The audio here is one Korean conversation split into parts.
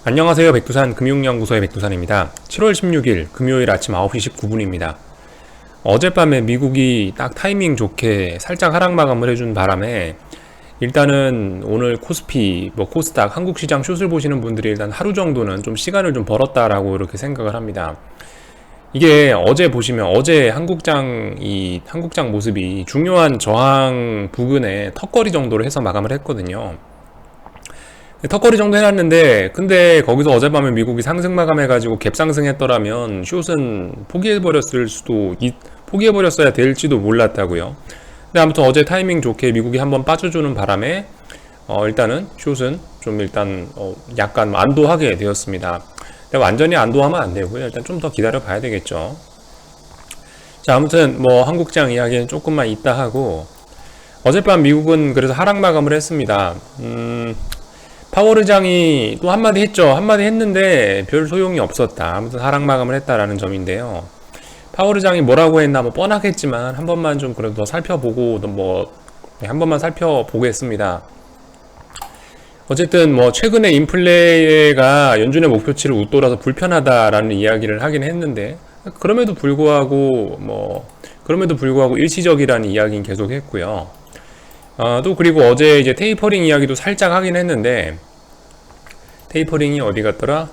안녕하세요. 백두산 금융연구소의 백두산입니다. 7월 16일 금요일 아침 9시 19분입니다. 어젯밤에 미국이 딱 타이밍 좋게 살짝 하락 마감을 해준 바람에 일단은 오늘 코스피, 코스닥, 한국 시장 숏을 보시는 분들이 일단 하루 정도는 좀 시간을 좀 벌었다라고 이렇게 생각을 합니다. 이게 어제 보시면 어제 한국장 모습이 중요한 저항 부근에 턱걸이 정도로 해서 마감을 했거든요. 턱걸이 정도 해놨는데 근데 거기서 어젯밤에 미국이 상승 마감해가지고 갭 상승했더라면 숏은 포기해버렸어야 될지도 몰랐다고요. 근데 아무튼 어제 타이밍 좋게 미국이 한번 빠져주는 바람에 일단은 숏은 좀 약간 안도하게 되었습니다. 근데 완전히 안도하면 안 되고요. 일단 좀 더 기다려 봐야 되겠죠. 자, 아무튼 한국장 이야기는 조금만 이따 하고, 어젯밤 미국은 그래서 하락 마감을 했습니다. 파월의장이 또 한마디 했죠. 한마디 했는데 별 소용이 없었다. 아무튼 하락 마감을 했다라는 점인데요. 파월의장이 뭐라고 했나 뻔하겠지만 한 번만 좀 그래도 더 살펴보고 한 번만 살펴보겠습니다. 어쨌든 최근에 인플레가 연준의 목표치를 웃돌아서 불편하다라는 이야기를 하긴 했는데 그럼에도 불구하고 일시적이라는 이야기는 계속 했고요. 또 그리고 어제 이제 테이퍼링 이야기도 살짝 하긴 했는데, 테이퍼링이 어디 갔더라?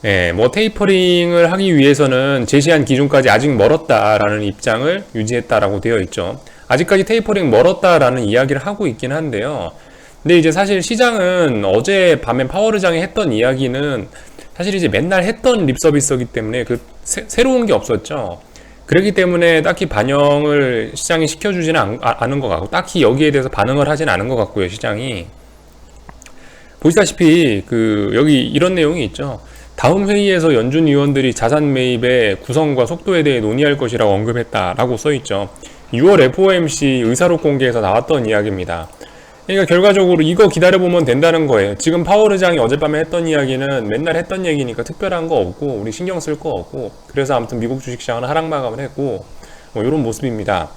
테이퍼링을 하기 위해서는 제시한 기준까지 아직 멀었다라는 입장을 유지했다라고 되어 있죠. 아직까지 테이퍼링 멀었다라는 이야기를 하고 있긴 한데요. 근데 이제 사실 시장은 어제 밤에 파월의장이 했던 이야기는 사실 이제 맨날 했던 립서비스이기 때문에 새로운 게 없었죠. 그렇기 때문에 딱히 반영을 시장이 시켜주지는 않은 것 같고, 딱히 여기에 대해서 반응을 하진 않은 것 같고요. 시장이 보시다시피 여기 이런 내용이 있죠. 다음 회의에서 연준 위원들이 자산 매입의 구성과 속도에 대해 논의할 것이라고 언급했다라고 써있죠. 6월 FOMC 의사록 공개에서 나왔던 이야기입니다. 그러니까 결과적으로 이거 기다려보면 된다는 거예요. 지금 파월 의장이 어젯밤에 했던 이야기는 맨날 했던 얘기니까 특별한 거 없고 우리 신경 쓸 거 없고, 그래서 아무튼 미국 주식시장은 하락 마감을 했고 이런 모습입니다.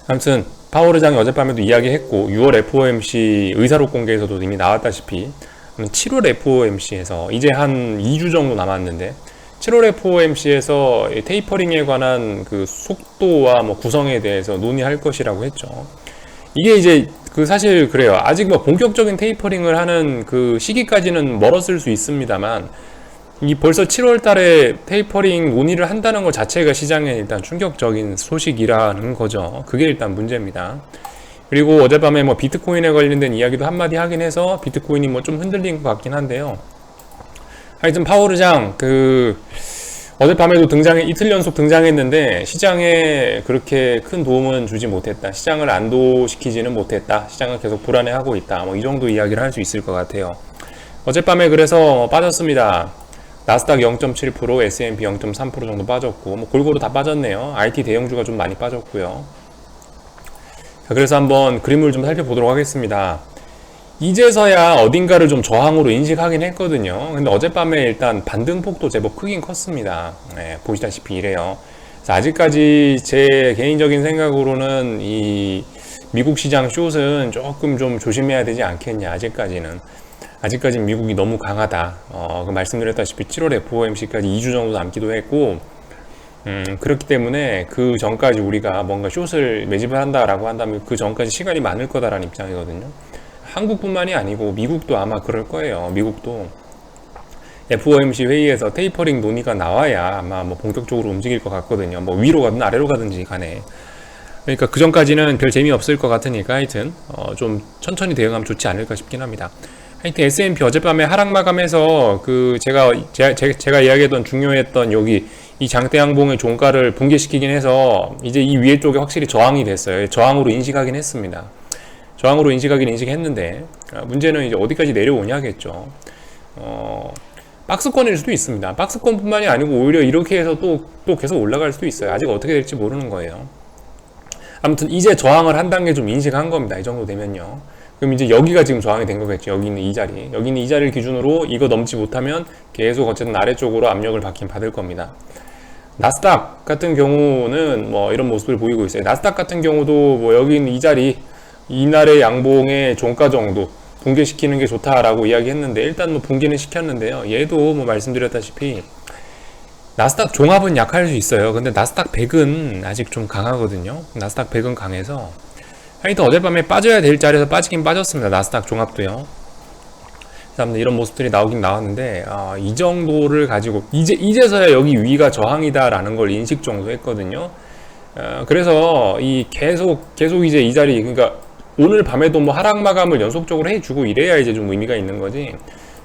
아무튼 파월 의장이 어젯밤에도 이야기했고 6월 FOMC 의사록 공개에서도 이미 나왔다시피 7월 FOMC에서 이제 한 2주 정도 남았는데 7월 FOMC에서 테이퍼링에 관한 속도와 구성에 대해서 논의할 것이라고 했죠. 이게 이제 사실 그래요. 아직 본격적인 테이퍼링을 하는 시기까지는 멀었을 수 있습니다만, 벌써 7월 달에 테이퍼링 논의를 한다는 것 자체가 시장에 일단 충격적인 소식이라는 거죠. 그게 일단 문제입니다. 그리고 어젯밤에 비트코인에 관련된 이야기도 한마디 하긴 해서 비트코인이 좀 흔들린 것 같긴 한데요. 하여튼 파월 의장 어젯밤에도 이틀 연속 등장했는데 시장에 그렇게 큰 도움은 주지 못했다. 시장을 안도시키지는 못했다. 시장은 계속 불안해하고 있다. 이 정도 이야기를 할 수 있을 것 같아요. 어젯밤에 그래서 빠졌습니다. 나스닥 0.7%, S&P 0.3% 정도 빠졌고 골고루 다 빠졌네요. IT 대형주가 좀 많이 빠졌고요. 자, 그래서 한번 그림을 좀 살펴보도록 하겠습니다. 이제서야 어딘가를 좀 저항으로 인식하긴 했거든요. 근데 어젯밤에 일단 반등폭도 제법 크긴 컸습니다. 보시다시피 이래요. 아직까지 제 개인적인 생각으로는 이 미국 시장 숏은 조금 좀 조심해야 되지 않겠냐. 아직까지는 미국이 너무 강하다. 말씀드렸다시피 7월 FOMC까지 2주 정도 남기도 했고, 그렇기 때문에 그 전까지 우리가 뭔가 숏을 매집을 한다라고 한다면 그 전까지 시간이 많을 거다라는 입장이거든요. 한국뿐만이 아니고 미국도 아마 그럴 거예요. 미국도 FOMC 회의에서 테이퍼링 논의가 나와야 아마 본격적으로 움직일 것 같거든요. 위로 가든 아래로 가든지 간에. 그러니까 그 전까지는 별 재미없을 것 같으니까 하여튼 좀 천천히 대응하면 좋지 않을까 싶긴 합니다. 하여튼 S&P 어젯밤에 하락 마감해서 제가 이야기했던 중요했던 여기 이 장대양봉의 종가를 붕괴시키긴 해서 이제 이 위에 쪽에 확실히 저항이 됐어요. 저항으로 인식하긴 했습니다. 저항으로 인식했는데 문제는 이제 어디까지 내려오냐겠죠. 박스권일 수도 있습니다. 박스권뿐만이 아니고 오히려 이렇게 해서 또 계속 올라갈 수도 있어요. 아직 어떻게 될지 모르는 거예요. 아무튼 이제 저항을 한 단계 좀 인식한 겁니다. 이 정도 되면요. 그럼 이제 여기가 지금 저항이 된 거겠죠. 여기 있는 이 자리를 기준으로 이거 넘지 못하면 계속 어쨌든 아래쪽으로 압력을 받을 겁니다. 나스닥 같은 경우는 이런 모습을 보이고 있어요. 나스닥 같은 경우도 여기 있는 이 자리 이날의 양봉의 종가 정도 붕괴시키는 게 좋다라고 이야기했는데, 일단 뭐 붕괴는 시켰는데요. 얘도 뭐 말씀드렸다시피 나스닥 종합은 약할 수 있어요. 근데 나스닥 100은 아직 좀 강하거든요. 나스닥 100은 강해서 하여튼 어젯밤에 빠져야 될 자리에서 빠지긴 빠졌습니다. 나스닥 종합도요. 그다음에 이런 모습들이 나오긴 나왔는데, 이 정도를 가지고 이제서야 여기 위가 저항이다라는 걸 인식 정도 했거든요. 그래서 계속 이제 이 자리, 그러니까 오늘 밤에도 뭐 하락 마감을 연속적으로 해주고 이래야 이제 좀 의미가 있는 거지.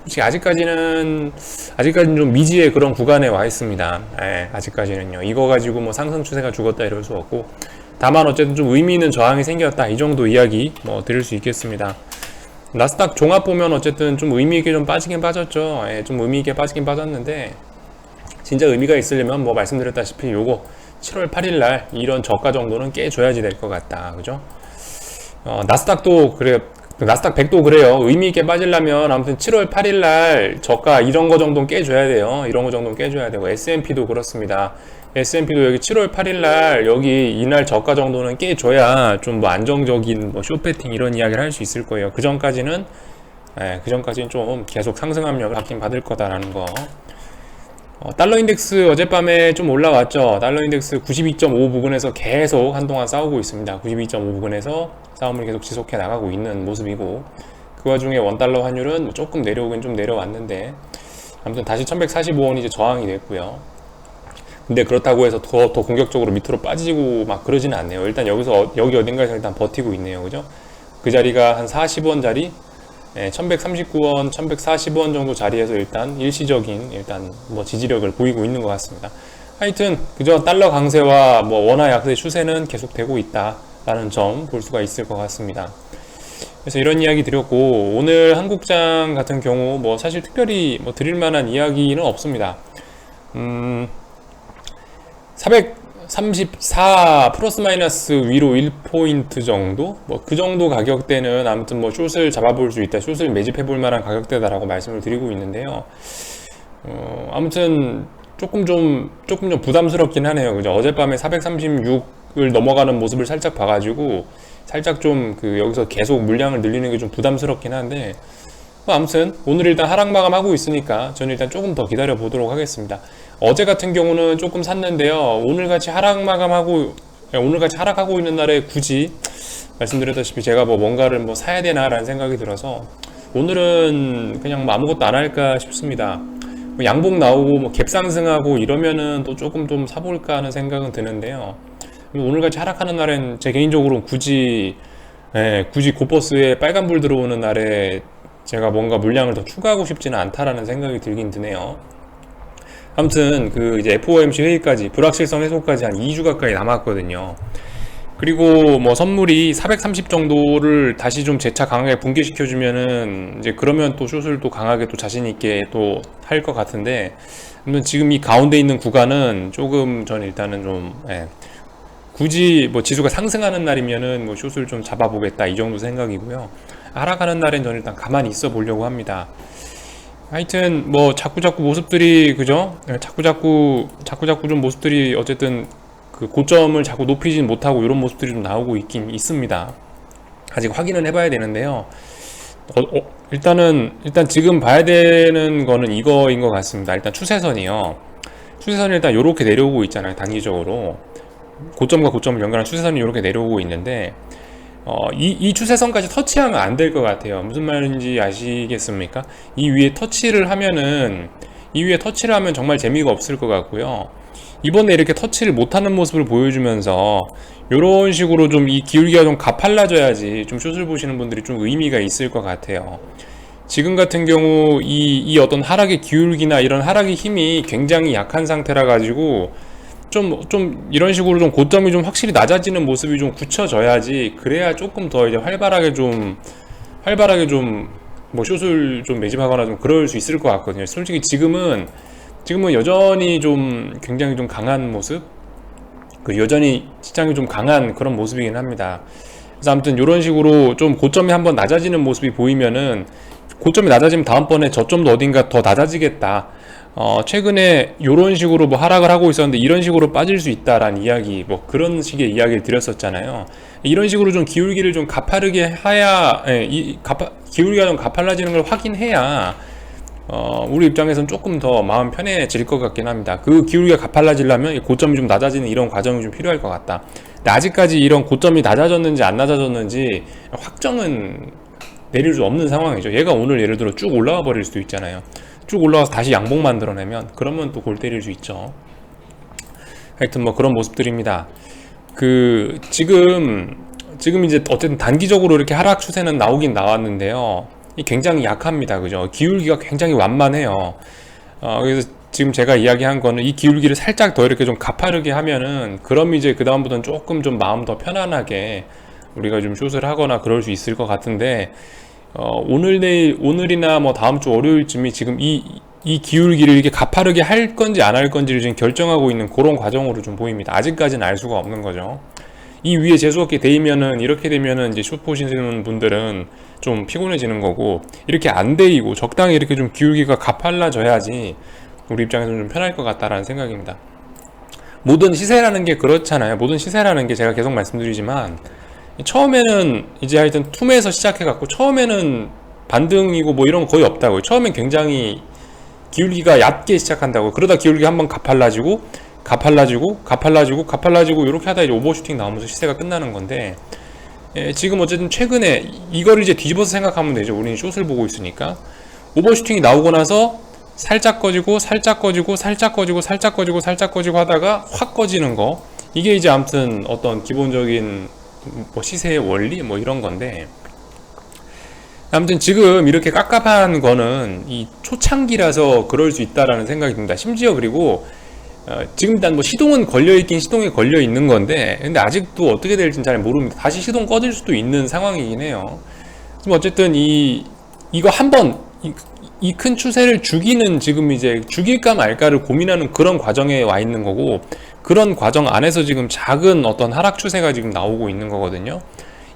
솔직히 아직까지는 좀 미지의 그런 구간에 와 있습니다. 아직까지는요. 이거 가지고 뭐 상승 추세가 죽었다 이럴 수 없고, 다만 어쨌든 좀 의미 있는 저항이 생겼다, 이 정도 이야기 뭐 드릴 수 있겠습니다. 나스닥 종합 보면 어쨌든 좀 의미 있게 좀 빠지긴 빠졌죠. 좀 의미 있게 빠지긴 빠졌는데, 진짜 의미가 있으려면 뭐 말씀드렸다시피 요거 7월 8일 날 이런 저가 정도는 깨줘야지 될 것 같다, 그죠? 나스닥도 그래요. 나스닥 100도 그래요. 의미 있게 빠지려면 아무튼 7월 8일 날 저가 이런 거 정도는 깨줘야 돼요. 이런 거 정도는 깨줘야 되고, S&P도 그렇습니다. S&P도 여기 7월 8일 날 여기 이날 저가 정도는 깨줘야 좀 뭐 안정적인 뭐 쇼패팅 이런 이야기를 할 수 있을 거예요. 그 전까지는 좀 계속 상승 압력을 받긴 받을 거다라는 거. 달러 인덱스 어젯밤에 좀 올라왔죠. 달러 인덱스 92.5 부근에서 계속 한동안 싸우고 있습니다. 92.5 부근에서 싸움을 계속 지속해 나가고 있는 모습이고, 그 와중에 원달러 환율은 조금 내려오긴 좀 내려왔는데, 아무튼 다시 1145원이 이제 저항이 됐고요. 근데 그렇다고 해서 더 공격적으로 밑으로 빠지고 막 그러지는 않네요. 일단 여기 어딘가에서 일단 버티고 있네요. 그죠? 그 자리가 한 40원 자리, 1139원, 1140원 정도 자리에서 일단 일시적인 뭐 지지력을 보이고 있는 것 같습니다. 하여튼 그저 달러 강세와 뭐 원화 약세 추세는 계속되고 있다라는 점 볼 수가 있을 것 같습니다. 그래서 이런 이야기 드렸고, 오늘 한국장 같은 경우 뭐 사실 특별히 뭐 드릴 만한 이야기는 없습니다. 434 플러스 마이너스 위로 1포인트 정도? 뭐 그 정도 가격대는 아무튼 뭐 숏을 잡아볼 수 있다, 숏을 매집해 볼 만한 가격대다라고 말씀을 드리고 있는데요. 아무튼 조금 좀 부담스럽긴 하네요. 그죠? 어젯밤에 436을 넘어가는 모습을 살짝 봐가지고 살짝 좀 여기서 계속 물량을 늘리는 게 좀 부담스럽긴 한데, 아무튼 오늘 일단 하락 마감하고 있으니까 저는 일단 조금 더 기다려 보도록 하겠습니다. 어제 같은 경우는 조금 샀는데요. 오늘같이 하락하고 있는 날에 굳이 말씀드렸다시피 제가 뭔가를 사야 되나라는 생각이 들어서 오늘은 그냥 아무것도 안 할까 싶습니다. 양봉 나오고 갭상승하고 이러면은 또 조금 좀 사볼까 하는 생각은 드는데요. 오늘같이 하락하는 날엔 제 개인적으로 굳이 고버스에 빨간불 들어오는 날에 제가 뭔가 물량을 더 추가하고 싶지는 않다라는 생각이 들긴 드네요. 아무튼 이제 FOMC 회의까지, 불확실성 해소까지 한 2주 가까이 남았거든요. 그리고 뭐 선물이 430 정도를 다시 좀 재차 강하게 붕괴시켜주면은 이제 그러면 또 숏을 또 강하게 또 자신있게 또 할 것 같은데, 아무튼 지금 이 가운데 있는 구간은 조금 전 일단은 좀 굳이 뭐 지수가 상승하는 날이면은 뭐 숏을 좀 잡아보겠다, 이 정도 생각이고요. 하락하는 날엔 저는 일단 가만히 있어 보려고 합니다. 하여튼 뭐 자꾸 모습들이, 그죠? 자꾸 좀 모습들이 어쨌든 고점을 자꾸 높이진 못하고 이런 모습들이 좀 나오고 있긴 있습니다. 아직 확인은 해봐야 되는데요. 일단 지금 봐야 되는 거는 이거인 것 같습니다. 일단 추세선이 일단 요렇게 내려오고 있잖아요. 단기적으로 고점과 고점을 연결한 추세선이 이렇게 내려오고 있는데, 이 추세선까지 터치하면 안 될 것 같아요. 무슨 말인지 아시겠습니까? 이 위에 터치를 하면 정말 재미가 없을 것 같고요. 이번에 이렇게 터치를 못하는 모습을 보여주면서 이런 식으로 좀 이 기울기가 좀 가팔라져야지 좀 숏을 보시는 분들이 좀 의미가 있을 것 같아요. 지금 같은 경우 이 어떤 하락의 기울기나 이런 하락의 힘이 굉장히 약한 상태라 가지고 좀 이런 식으로 좀 고점이 좀 확실히 낮아지는 모습이 좀 굳혀져야지, 그래야 조금 더 이제 활발하게 좀 뭐 숏을 좀 매집하거나 좀 그럴 수 있을 것 같거든요. 솔직히 지금은 여전히 좀 굉장히 좀 강한 모습, 여전히 시장이 좀 강한 그런 모습이긴 합니다. 그래서 아무튼 이런 식으로 좀 고점이 한번 낮아지는 모습이 보이면은 고점이 낮아지면 다음번에 저점도 어딘가 더 낮아지겠다. 최근에 이런 식으로 뭐 하락을 하고 있었는데 이런 식으로 빠질 수 있다라는 이야기, 뭐 그런 식의 이야기를 드렸었잖아요. 이런 식으로 좀 기울기를 좀 가파르게 해야, 기울기가 좀 가팔라지는 걸 확인해야 우리 입장에서는 조금 더 마음 편해질 것 같긴 합니다. 그 기울기가 가팔라지려면 고점이 좀 낮아지는 이런 과정이 좀 필요할 것 같다. 근데 아직까지 이런 고점이 낮아졌는지 안 낮아졌는지 확정은 내릴 수 없는 상황이죠. 얘가 오늘 예를 들어 쭉 올라와 버릴 수도 있잖아요. 쭉 올라와서 다시 양봉 만들어내면 그러면 또 골 때릴 수 있죠. 하여튼 뭐 그런 모습들입니다. 지금 이제 어쨌든 단기적으로 이렇게 하락 추세는 나오긴 나왔는데요. 굉장히 약합니다. 그죠? 기울기가 굉장히 완만해요. 그래서 지금 제가 이야기한 거는 이 기울기를 살짝 더 이렇게 좀 가파르게 하면은, 그럼 이제 그다음부터는 조금 좀 마음 더 편안하게 우리가 좀 숏을 하거나 그럴 수 있을 것 같은데, 오늘이나 뭐 다음 주 월요일쯤이 지금 이 기울기를 이렇게 가파르게 할 건지 안 할 건지를 지금 결정하고 있는 그런 과정으로 좀 보입니다. 아직까지는 알 수가 없는 거죠. 이 위에 재수없게 데이면은, 이렇게 되면은 이제 숏 보시는 분들은 좀 피곤해지는 거고, 이렇게 안 데이고 적당히 이렇게 좀 기울기가 가팔라져야지 우리 입장에서는 좀 편할 것 같다라는 생각입니다. 모든 시세라는 게 그렇잖아요. 모든 시세라는 게 제가 계속 말씀드리지만, 처음에는 이제 하여튼 툼에서 시작해갖고 처음에는 반등이고 뭐 이런 거 거의 없다고요. 처음엔 굉장히 기울기가 얕게 시작한다고. 그러다 기울기 한번 가팔라지고 이렇게 하다 이제 오버슈팅 나오면서 시세가 끝나는 건데, 지금 어쨌든 최근에 이거를 이제 뒤집어서 생각하면 되죠. 우리는 숏을 보고 있으니까. 오버슈팅이 나오고 나서 살짝 꺼지고 하다가 확 꺼지는 거, 이게 이제 아무튼 어떤 기본적인 뭐 시세의 원리 뭐 이런 건데, 아무튼 지금 이렇게 깝깝한 거는 이 초창기라서 그럴 수 있다라는 생각이 듭니다. 심지어 그리고 지금 일단 뭐 시동은 시동에 걸려 있는 건데, 근데 아직도 어떻게 될지는 잘 모릅니다. 다시 시동 꺼질 수도 있는 상황이긴 해요. 지금 어쨌든 이거 한번 이 큰 추세를 죽이는, 지금 이제 죽일까 말까를 고민하는 그런 과정에 와 있는 거고, 그런 과정 안에서 지금 작은 어떤 하락 추세가 지금 나오고 있는 거거든요.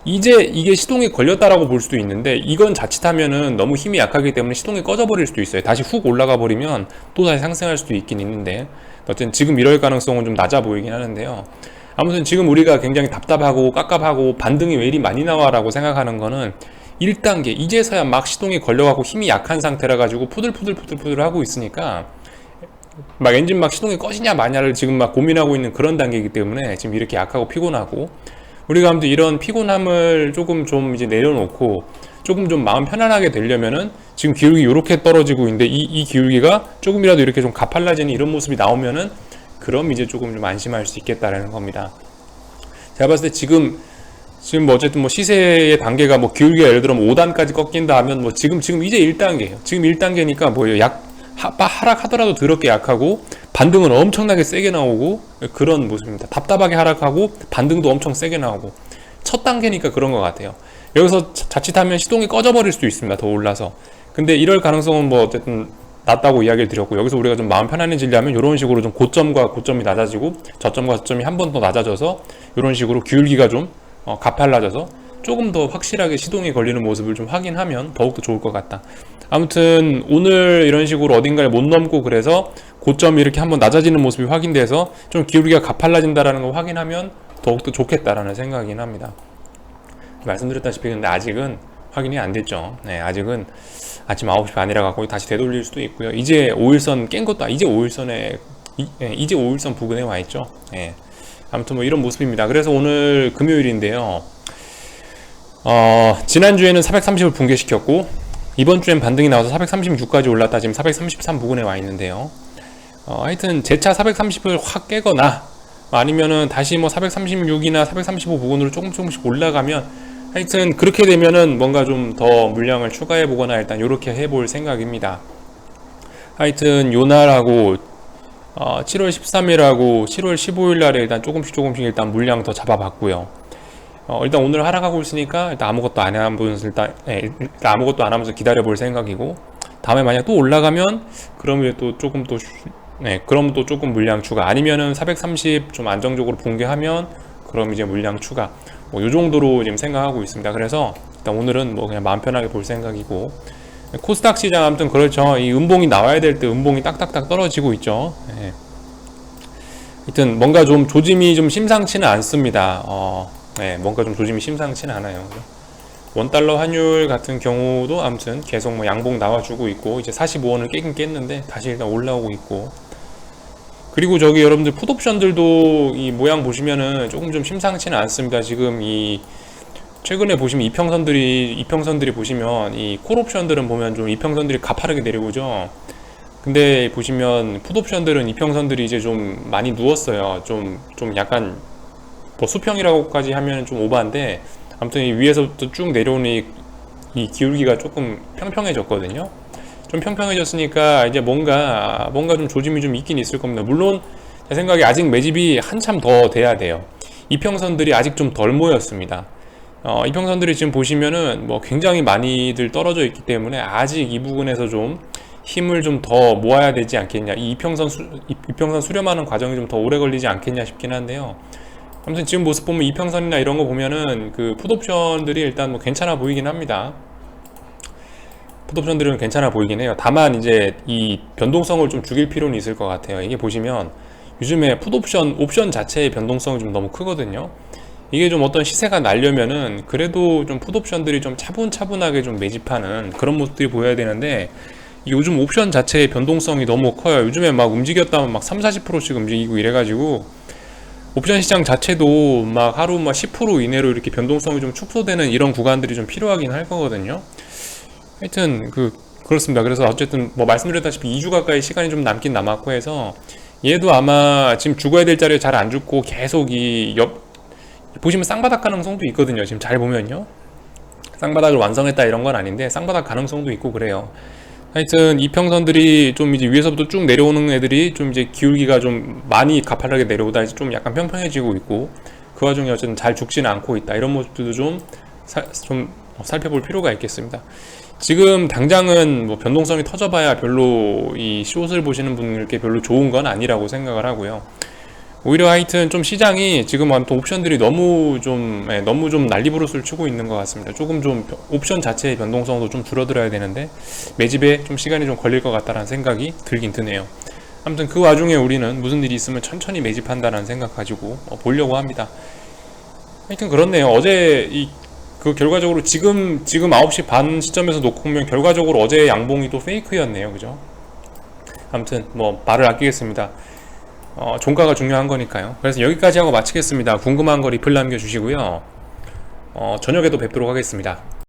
이제 이게 시동이 걸렸다라고 볼 수도 있는데, 이건 자칫하면은 너무 힘이 약하기 때문에 시동이 꺼져버릴 수도 있어요. 다시 훅 올라가 버리면 또 다시 상승할 수도 있긴 있는데, 어쨌든 지금 이럴 가능성은 좀 낮아 보이긴 하는데요. 아무튼 지금 우리가 굉장히 답답하고 깝깝하고 반등이 왜 이리 많이 나와라고 생각하는 거는, 1단계 이제서야 막 시동이 걸려가고 힘이 약한 상태라 가지고 푸들푸들 하고 있으니까, 막 엔진 막 시동이 꺼지냐 마냐를 지금 막 고민하고 있는 그런 단계이기 때문에 지금 이렇게 약하고 피곤하고, 우리가 아무튼 이런 피곤함을 조금 좀 이제 내려놓고 조금 좀 마음 편안하게 되려면은, 지금 기울기 이렇게 떨어지고 있는데 이 기울기가 조금이라도 이렇게 좀 가팔라지는 이런 모습이 나오면은, 그럼 이제 조금 좀 안심할 수 있겠다라는 겁니다. 제가 봤을 때 지금 뭐 어쨌든 뭐 시세의 단계가 뭐 기울기가 예를 들어 뭐 5단까지 꺾인다 하면, 뭐 지금 이제 1단계예요. 지금 1단계니까 뭐예요? 하락하더라도 더럽게 약하고 반등은 엄청나게 세게 나오고 그런 모습입니다. 답답하게 하락하고 반등도 엄청 세게 나오고, 첫 단계니까 그런 것 같아요. 여기서 자칫하면 시동이 꺼져버릴 수도 있습니다. 더 올라서. 근데 이럴 가능성은 뭐 어쨌든 낮다고 이야기를 드렸고, 여기서 우리가 좀 마음 편안해지려면 이런 식으로 좀 고점과 고점이 낮아지고 저점과 저점이 한 번 더 낮아져서 이런 식으로 기울기가 좀 가팔라져서 조금 더 확실하게 시동이 걸리는 모습을 좀 확인하면 더욱더 좋을 것 같다. 아무튼 오늘 이런 식으로 어딘가를 못 넘고, 그래서 고점이 이렇게 한번 낮아지는 모습이 확인돼서 좀 기울기가 가팔라진다라는 걸 확인하면 더욱더 좋겠다라는 생각이긴 합니다. 말씀드렸다시피 근데 아직은 확인이 안 됐죠. 네, 아직은 아침 9시 반이라 갖고 다시 되돌릴 수도 있고요. 이제 5일선 깬 것도 이제 5일선 부근에 와 있죠. 네. 아무튼 뭐 이런 모습입니다. 그래서 오늘 금요일인데요. 지난주에는 430을 붕괴시켰고, 이번 주엔 반등이 나와서 436까지 올랐다 지금 433 부근에 와 있는데요. 하여튼 재차 430을 확 깨거나, 아니면은 다시 뭐 436이나 435 부근으로 조금씩 올라가면, 하여튼 그렇게 되면은 뭔가 좀 더 물량을 추가해 보거나 일단 요렇게 해볼 생각입니다. 하여튼 요날하고 7월 13일하고 7월 15일 날에 일단 조금씩 일단 물량 더 잡아봤고요. 일단 오늘 하락하고 있으니까 일단 아무것도 안 하면서 일단 아무것도 안 하면서 기다려 볼 생각이고, 다음에 만약 또 올라가면 그러면 또 조금 그럼 또 조금 물량 추가, 아니면은 430 좀 안정적으로 붕괴하면 그럼 이제 물량 추가, 뭐 요 정도로 지금 생각하고 있습니다. 그래서 일단 오늘은 뭐 그냥 마음 편하게 볼 생각이고, 코스닥 시장 아무튼 그렇죠. 이 음봉이 나와야 될 때 음봉이 딱딱딱 떨어지고 있죠. 예. 하여튼 뭔가 좀 조짐이 좀 심상치는 않습니다. 네, 뭔가 좀 조짐이 심상치는 않아요. 원달러 환율 같은 경우도 아무튼 계속 뭐 양봉 나와주고 있고, 이제 45원을 깨긴 깼는데 다시 일단 올라오고 있고, 그리고 저기 여러분들 풋옵션들도 이 모양 보시면은 조금 좀 심상치는 않습니다. 지금 이 최근에 보시면 이평선들이 보시면 이 콜옵션들은 보면 좀 이평선들이 가파르게 내려오죠. 근데 보시면 풋옵션들은 이평선들이 이제 좀 많이 누웠어요. 좀 약간 뭐 수평이라고까지 하면 좀 오버한데, 아무튼 이 위에서부터 쭉 내려오는 이 기울기가 조금 평평해졌거든요. 좀 평평해졌으니까 이제 뭔가 좀 조짐이 좀 있긴 있을 겁니다. 물론 제 생각에 아직 매집이 한참 더 돼야 돼요. 이평선들이 아직 좀 덜 모였습니다. 이평선들이 지금 보시면은 뭐 굉장히 많이들 떨어져 있기 때문에 아직 이 부분에서 좀 힘을 좀 더 모아야 되지 않겠냐, 이 이평선 수렴하는 과정이 좀 더 오래 걸리지 않겠냐 싶긴 한데요. 아무튼 지금 모습 보면 이평선이나 이런 거 보면은 그 풋옵션들이 일단 뭐 괜찮아 보이긴 합니다. 풋옵션들은 괜찮아 보이긴 해요. 다만 이제 이 변동성을 좀 죽일 필요는 있을 것 같아요. 이게 보시면 요즘에 옵션 자체의 변동성이 좀 너무 크거든요. 이게 좀 어떤 시세가 날려면은 그래도 좀 풋옵션들이 좀 차분차분하게 좀 매집하는 그런 모습들이 보여야 되는데, 요즘 옵션 자체의 변동성이 너무 커요. 요즘에 막 움직였다면 막 30~40%씩 움직이고 이래가지고 옵션 시장 자체도 막 하루 막 10% 이내로 이렇게 변동성이 좀 축소되는 이런 구간들이 좀 필요하긴 할 거거든요. 하여튼 그렇습니다. 그래서 어쨌든 뭐 말씀드렸다시피 2주 가까이 시간이 좀 남긴 남았고 해서, 얘도 아마 지금 죽어야 될 자리에 잘 안 죽고 계속 보시면 쌍바닥 가능성도 있거든요. 지금 잘 보면요, 쌍바닥을 완성했다 이런 건 아닌데 쌍바닥 가능성도 있고 그래요. 하여튼 이평선들이 좀 이제 위에서부터 쭉 내려오는 애들이 좀 이제 기울기가 좀 많이 가파르게 내려오다 이제 좀 약간 평평해지고 있고, 그 와중에 어쨌든 잘 죽지는 않고 있다, 이런 모습들도 좀 살펴볼 필요가 있겠습니다. 지금 당장은 뭐 변동성이 터져봐야 별로 이 숏을 보시는 분들께 별로 좋은 건 아니라고 생각을 하고요. 오히려 하여튼 좀 시장이 지금 또 옵션들이 너무 좀 난리부르스를 치고 있는 것 같습니다. 조금 좀 옵션 자체의 변동성도 좀 줄어들어야 되는데 매집에 좀 시간이 좀 걸릴 것 같다는 생각이 들긴 드네요. 아무튼 그 와중에 우리는 무슨 일이 있으면 천천히 매집한다는 생각 가지고 보려고 합니다. 하여튼 그렇네요. 어제 결과적으로 지금 9시 반 시점에서 놓고 보면 결과적으로 어제 양봉이 또 페이크였네요. 그죠? 아무튼 뭐 말을 아끼겠습니다. 종가가 중요한 거니까요. 그래서 여기까지 하고 마치겠습니다. 궁금한 거 리플 남겨주시고요. 저녁에도 뵙도록 하겠습니다.